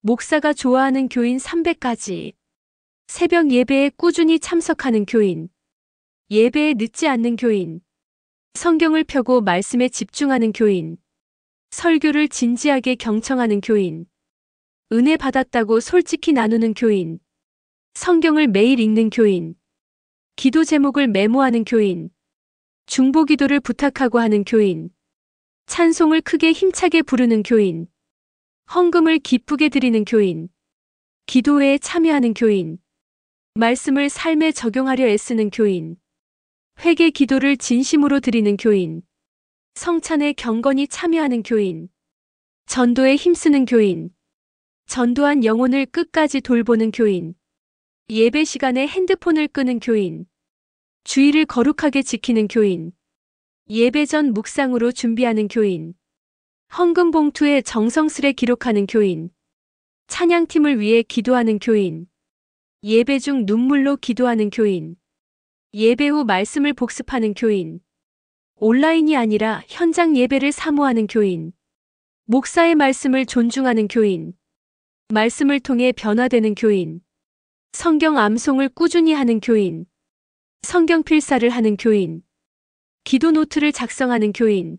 목사가 좋아하는 교인 300가지. 새벽 예배에 꾸준히 참석하는 교인. 예배에 늦지 않는 교인. 성경을 펴고 말씀에 집중하는 교인. 설교를 진지하게 경청하는 교인. 은혜 받았다고 솔직히 나누는 교인. 성경을 매일 읽는 교인. 기도 제목을 메모하는 교인. 중보 기도를 부탁하고 하는 교인. 찬송을 크게 힘차게 부르는 교인. 헌금을 기쁘게 드리는 교인. 기도회에 참여하는 교인. 말씀을 삶에 적용하려 애쓰는 교인. 회개 기도를 진심으로 드리는 교인. 성찬에 경건히 참여하는 교인. 전도에 힘쓰는 교인. 전도한 영혼을 끝까지 돌보는 교인. 예배 시간에 핸드폰을 끄는 교인. 주의를 거룩하게 지키는 교인. 예배 전 묵상으로 준비하는 교인. 헌금 봉투에 정성스레 기록하는 교인. 찬양팀을 위해 기도하는 교인. 예배 중 눈물로 기도하는 교인. 예배 후 말씀을 복습하는 교인. 온라인이 아니라 현장 예배를 사모하는 교인. 목사의 말씀을 존중하는 교인. 말씀을 통해 변화되는 교인. 성경 암송을 꾸준히 하는 교인. 성경 필사를 하는 교인. 기도 노트를 작성하는 교인.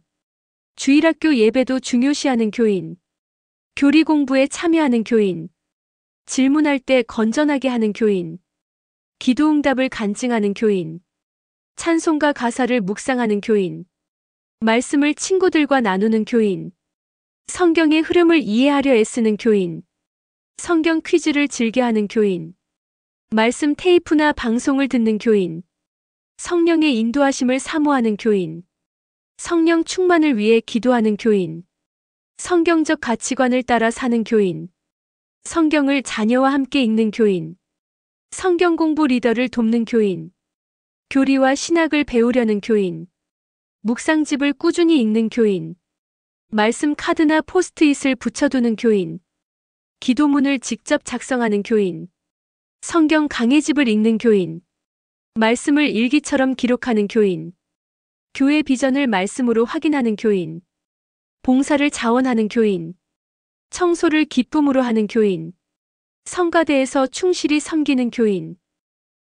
주일학교 예배도 중요시하는 교인. 교리 공부에 참여하는 교인. 질문할 때 건전하게 하는 교인. 기도 응답을 간증하는 교인. 찬송가 가사를 묵상하는 교인. 말씀을 친구들과 나누는 교인. 성경의 흐름을 이해하려 애쓰는 교인. 성경 퀴즈를 즐겨하는 교인. 말씀 테이프나 방송을 듣는 교인. 성령의 인도하심을 사모하는 교인. 성령 충만을 위해 기도하는 교인. 성경적 가치관을 따라 사는 교인. 성경을 자녀와 함께 읽는 교인. 성경 공부 리더를 돕는 교인. 교리와 신학을 배우려는 교인. 묵상집을 꾸준히 읽는 교인. 말씀 카드나 포스트잇을 붙여두는 교인. 기도문을 직접 작성하는 교인. 성경 강해집을 읽는 교인. 말씀을 일기처럼 기록하는 교인. 교회 비전을 말씀으로 확인하는 교인. 봉사를 자원하는 교인. 청소를 기쁨으로 하는 교인. 성가대에서 충실히 섬기는 교인.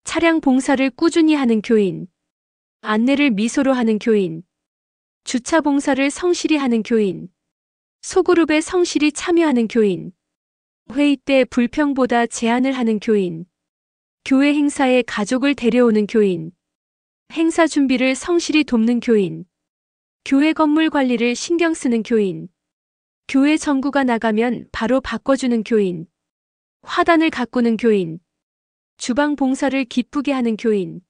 차량 봉사를 꾸준히 하는 교인. 안내를 미소로 하는 교인. 주차 봉사를 성실히 하는 교인. 소그룹에 성실히 참여하는 교인. 회의 때 불평보다 제안을 하는 교인. 교회 행사에 가족을 데려오는 교인. 행사 준비를 성실히 돕는 교인. 교회 건물 관리를 신경 쓰는 교인. 교회 전구가 나가면 바로 바꿔주는 교인. 화단을 가꾸는 교인. 주방 봉사를 기쁘게 하는 교인.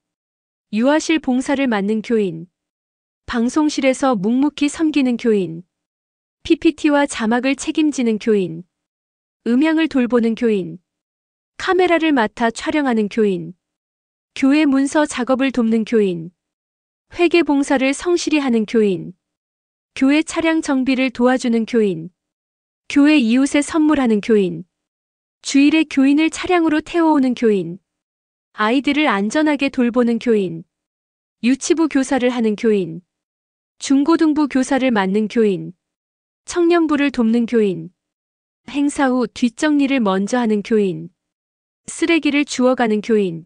유아실 봉사를 맡는 교인. 방송실에서 묵묵히 섬기는 교인. PPT와 자막을 책임지는 교인. 음향을 돌보는 교인. 카메라를 맡아 촬영하는 교인. 교회 문서 작업을 돕는 교인. 회계 봉사를 성실히 하는 교인. 교회 차량 정비를 도와주는 교인. 교회 이웃에 선물하는 교인. 주일에 교인을 차량으로 태워오는 교인. 아이들을 안전하게 돌보는 교인. 유치부 교사를 하는 교인. 중고등부 교사를 맡는 교인. 청년부를 돕는 교인. 행사 후 뒷정리를 먼저 하는 교인. 쓰레기를 주워가는 교인.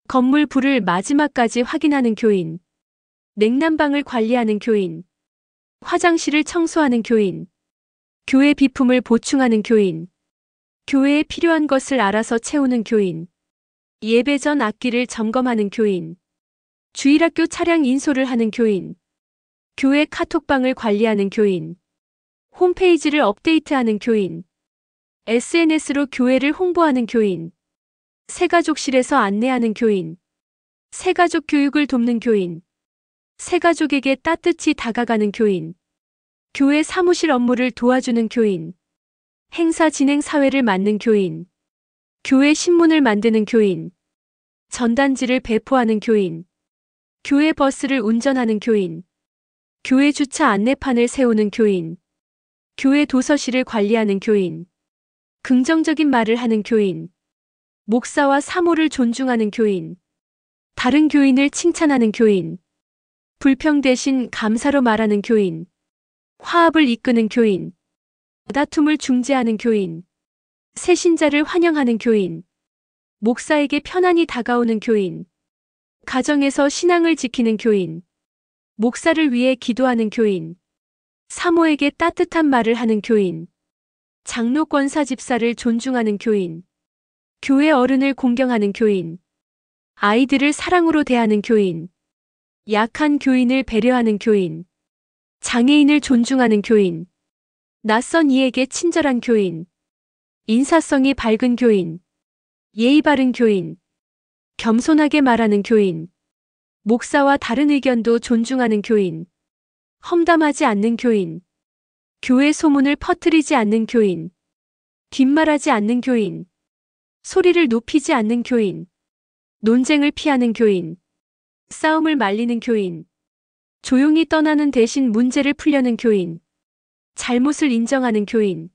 건물 불을 마지막까지 확인하는 교인. 냉난방을 관리하는 교인. 화장실을 청소하는 교인. 교회 비품을 보충하는 교인. 교회에 필요한 것을 알아서 채우는 교인. 예배 전 악기를 점검하는 교인. 주일학교 차량 인솔을 하는 교인. 교회 카톡방을 관리하는 교인. 홈페이지를 업데이트하는 교인. SNS로 교회를 홍보하는 교인. 새가족실에서 안내하는 교인. 새가족 교육을 돕는 교인. 새가족에게 따뜻히 다가가는 교인. 교회 사무실 업무를 도와주는 교인. 행사 진행 사회를 맡는 교인. 교회 신문을 만드는 교인. 전단지를 배포하는 교인. 교회 버스를 운전하는 교인. 교회 주차 안내판을 세우는 교인. 교회 도서실을 관리하는 교인. 긍정적인 말을 하는 교인. 목사와 사모를 존중하는 교인. 다른 교인을 칭찬하는 교인. 불평 대신 감사로 말하는 교인. 화합을 이끄는 교인. 다툼을 중재하는 교인. 새신자를 환영하는 교인. 목사에게 편안히 다가오는 교인. 가정에서 신앙을 지키는 교인. 목사를 위해 기도하는 교인. 사모에게 따뜻한 말을 하는 교인. 장로 권사 집사를 존중하는 교인. 교회 어른을 공경하는 교인. 아이들을 사랑으로 대하는 교인. 약한 교인을 배려하는 교인. 장애인을 존중하는 교인. 낯선 이에게 친절한 교인. 인사성이 밝은 교인. 예의 바른 교인. 겸손하게 말하는 교인. 목사와 다른 의견도 존중하는 교인. 험담하지 않는 교인. 교회 소문을 퍼뜨리지 않는 교인. 뒷말하지 않는 교인. 소리를 높이지 않는 교인. 논쟁을 피하는 교인. 싸움을 말리는 교인. 조용히 떠나는 대신 문제를 풀려는 교인. 잘못을 인정하는 교인.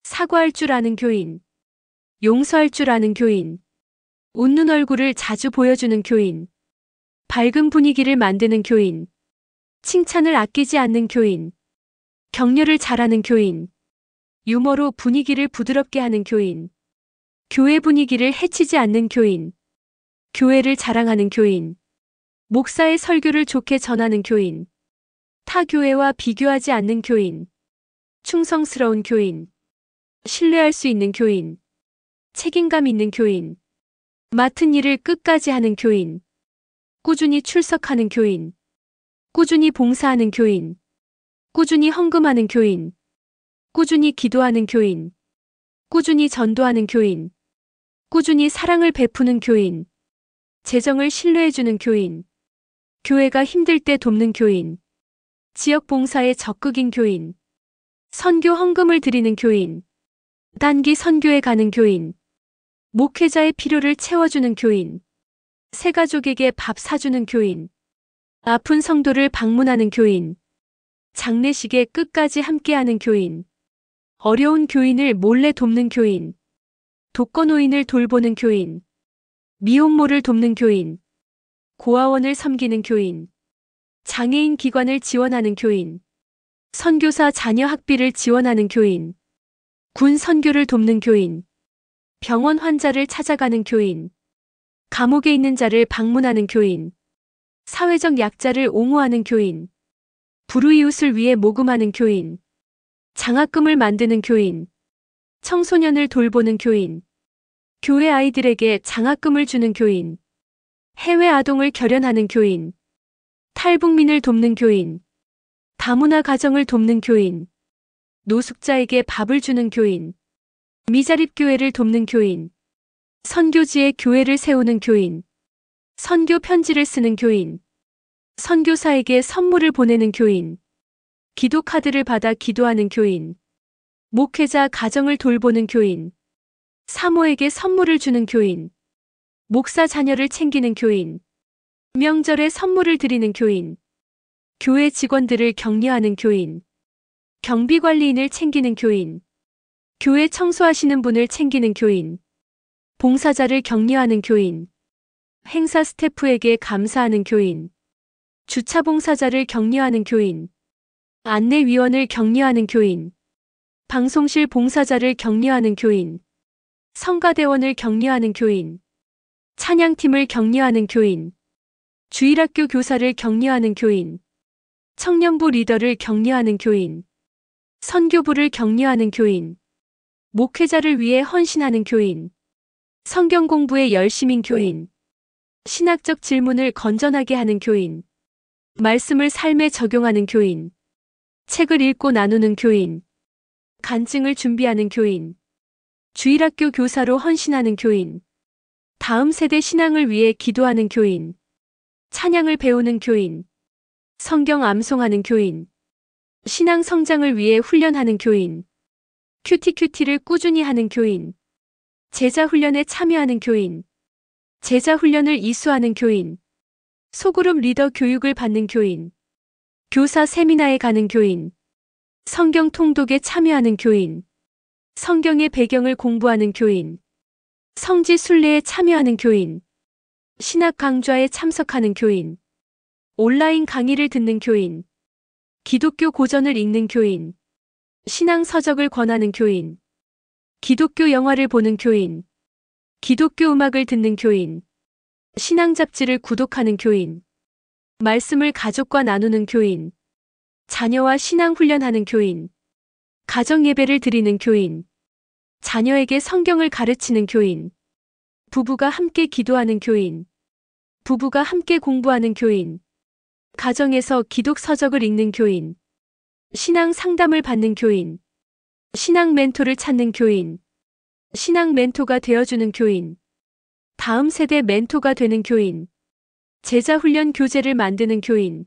사과할 줄 아는 교인. 용서할 줄 아는 교인. 웃는 얼굴을 자주 보여주는 교인. 밝은 분위기를 만드는 교인. 칭찬을 아끼지 않는 교인. 격려를 잘하는 교인. 유머로 분위기를 부드럽게 하는 교인. 교회 분위기를 해치지 않는 교인. 교회를 자랑하는 교인. 목사의 설교를 좋게 전하는 교인. 타 교회와 비교하지 않는 교인. 충성스러운 교인. 신뢰할 수 있는 교인. 책임감 있는 교인. 맡은 일을 끝까지 하는 교인. 꾸준히 출석하는 교인. 꾸준히 봉사하는 교인. 꾸준히 헌금하는 교인. 꾸준히 기도하는 교인. 꾸준히 전도하는 교인. 꾸준히 사랑을 베푸는 교인. 재정을 신뢰해주는 교인. 교회가 힘들 때 돕는 교인. 지역 봉사에 적극인 교인. 선교 헌금을 드리는 교인. 단기 선교에 가는 교인. 목회자의 필요를 채워주는 교인. 새가족에게 밥 사주는 교인. 아픈 성도를 방문하는 교인. 장례식에 끝까지 함께하는 교인. 어려운 교인을 몰래 돕는 교인. 독거노인을 돌보는 교인. 미혼모를 돕는 교인. 고아원을 섬기는 교인. 장애인 기관을 지원하는 교인. 선교사 자녀 학비를 지원하는 교인. 군 선교를 돕는 교인. 병원 환자를 찾아가는 교인. 감옥에 있는 자를 방문하는 교인. 사회적 약자를 옹호하는 교인. 불우이웃을 위해 모금하는 교인. 장학금을 만드는 교인. 청소년을 돌보는 교인. 교회 아이들에게 장학금을 주는 교인. 해외 아동을 결연하는 교인. 탈북민을 돕는 교인. 다문화 가정을 돕는 교인. 노숙자에게 밥을 주는 교인. 미자립 교회를 돕는 교인. 선교지에 교회를 세우는 교인. 선교 편지를 쓰는 교인. 선교사에게 선물을 보내는 교인. 기도 카드를 받아 기도하는 교인. 목회자 가정을 돌보는 교인. 사모에게 선물을 주는 교인. 목사 자녀를 챙기는 교인. 명절에 선물을 드리는 교인. 교회 직원들을 격려하는 교인. 경비관리인을 챙기는 교인. 교회 청소하시는 분을 챙기는 교인. 봉사자를 격려하는 교인. 행사 스태프에게 감사하는 교인. 주차 봉사자를 격려하는 교인. 안내위원을 격려하는 교인. 방송실 봉사자를 격려하는 교인. 성가대원을 격려하는 교인. 찬양팀을 격려하는 교인. 주일학교 교사를 격려하는 교인. 청년부 리더를 격려하는 교인. 선교부를 격려하는 교인. 목회자를 위해 헌신하는 교인. 성경 공부에 열심인 교인. 신학적 질문을 건전하게 하는 교인. 말씀을 삶에 적용하는 교인. 책을 읽고 나누는 교인. 간증을 준비하는 교인. 주일학교 교사로 헌신하는 교인. 다음 세대 신앙을 위해 기도하는 교인. 찬양을 배우는 교인. 성경 암송하는 교인. 신앙 성장을 위해 훈련하는 교인. 큐티를 꾸준히 하는 교인. 제자 훈련에 참여하는 교인. 제자 훈련을 이수하는 교인. 소그룹 리더 교육을 받는 교인. 교사 세미나에 가는 교인. 성경 통독에 참여하는 교인. 성경의 배경을 공부하는 교인. 성지 순례에 참여하는 교인. 신학 강좌에 참석하는 교인. 온라인 강의를 듣는 교인. 기독교 고전을 읽는 교인. 신앙 서적을 권하는 교인. 기독교 영화를 보는 교인. 기독교 음악을 듣는 교인. 신앙 잡지를 구독하는 교인. 말씀을 가족과 나누는 교인. 자녀와 신앙 훈련하는 교인. 가정 예배를 드리는 교인. 자녀에게 성경을 가르치는 교인. 부부가 함께 기도하는 교인. 부부가 함께 공부하는 교인. 가정에서 기독 서적을 읽는 교인. 신앙 상담을 받는 교인. 신앙 멘토를 찾는 교인. 신앙 멘토가 되어주는 교인. 다음 세대 멘토가 되는 교인. 제자 훈련 교재를 만드는 교인.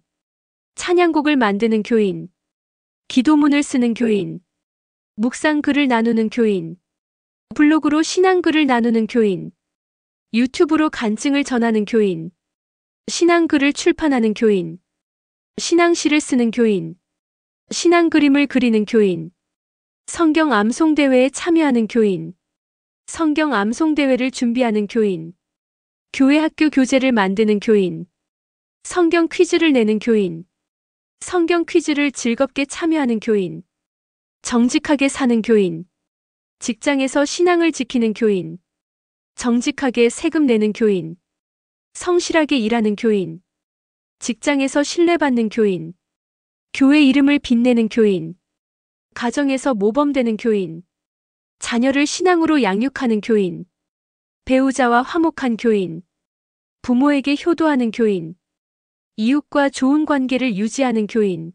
찬양곡을 만드는 교인. 기도문을 쓰는 교인. 묵상 글을 나누는 교인. 블로그로 신앙 글을 나누는 교인. 유튜브로 간증을 전하는 교인. 신앙 글을 출판하는 교인. 신앙시를 쓰는 교인. 신앙 그림을 그리는 교인. 성경 암송대회에 참여하는 교인. 성경 암송대회를 준비하는 교인. 교회 학교 교재를 만드는 교인. 성경 퀴즈를 내는 교인. 성경 퀴즈를 즐겁게 참여하는 교인. 정직하게 사는 교인. 직장에서 신앙을 지키는 교인. 정직하게 세금 내는 교인. 성실하게 일하는 교인. 직장에서 신뢰받는 교인. 교회 이름을 빛내는 교인. 가정에서 모범되는 교인. 자녀를 신앙으로 양육하는 교인. 배우자와 화목한 교인. 부모에게 효도하는 교인. 이웃과 좋은 관계를 유지하는 교인.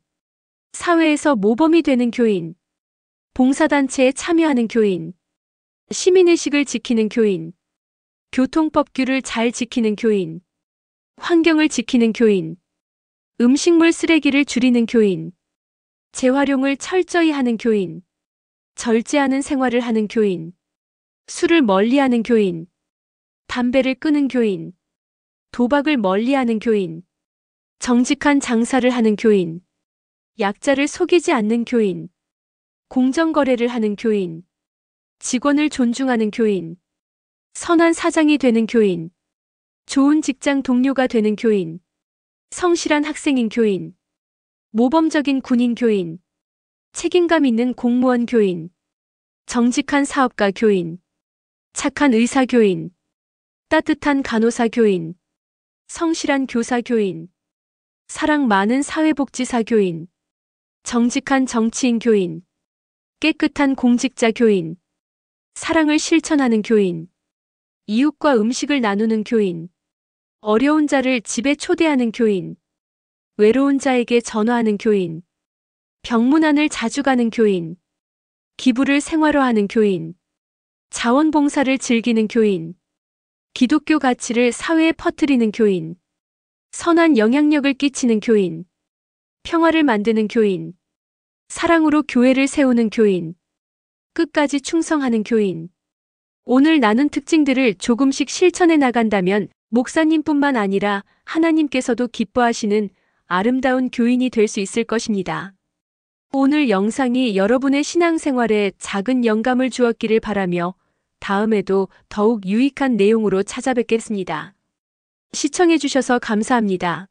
사회에서 모범이 되는 교인. 봉사단체에 참여하는 교인. 시민의식을 지키는 교인. 교통법규를 잘 지키는 교인. 환경을 지키는 교인. 음식물 쓰레기를 줄이는 교인. 재활용을 철저히 하는 교인. 절제하는 생활을 하는 교인. 술을 멀리하는 교인. 담배를 끊는 교인. 도박을 멀리하는 교인. 정직한 장사를 하는 교인. 약자를 속이지 않는 교인. 공정거래를 하는 교인. 직원을 존중하는 교인. 선한 사장이 되는 교인. 좋은 직장 동료가 되는 교인. 성실한 학생인 교인. 모범적인 군인 교인. 책임감 있는 공무원 교인. 정직한 사업가 교인. 착한 의사 교인. 따뜻한 간호사 교인. 성실한 교사 교인. 사랑 많은 사회복지사 교인. 정직한 정치인 교인. 깨끗한 공직자 교인. 사랑을 실천하는 교인. 이웃과 음식을 나누는 교인. 어려운 자를 집에 초대하는 교인. 외로운 자에게 전화하는 교인. 병문안을 자주 가는 교인. 기부를 생활화하는 교인. 자원봉사를 즐기는 교인. 기독교 가치를 사회에 퍼뜨리는 교인. 선한 영향력을 끼치는 교인. 평화를 만드는 교인. 사랑으로 교회를 세우는 교인. 끝까지 충성하는 교인. 오늘 나눈 특징들을 조금씩 실천해 나간다면 목사님뿐만 아니라 하나님께서도 기뻐하시는 아름다운 교인이 될 수 있을 것입니다. 오늘 영상이 여러분의 신앙생활에 작은 영감을 주었기를 바라며 다음에도 더욱 유익한 내용으로 찾아뵙겠습니다. 시청해 주셔서 감사합니다.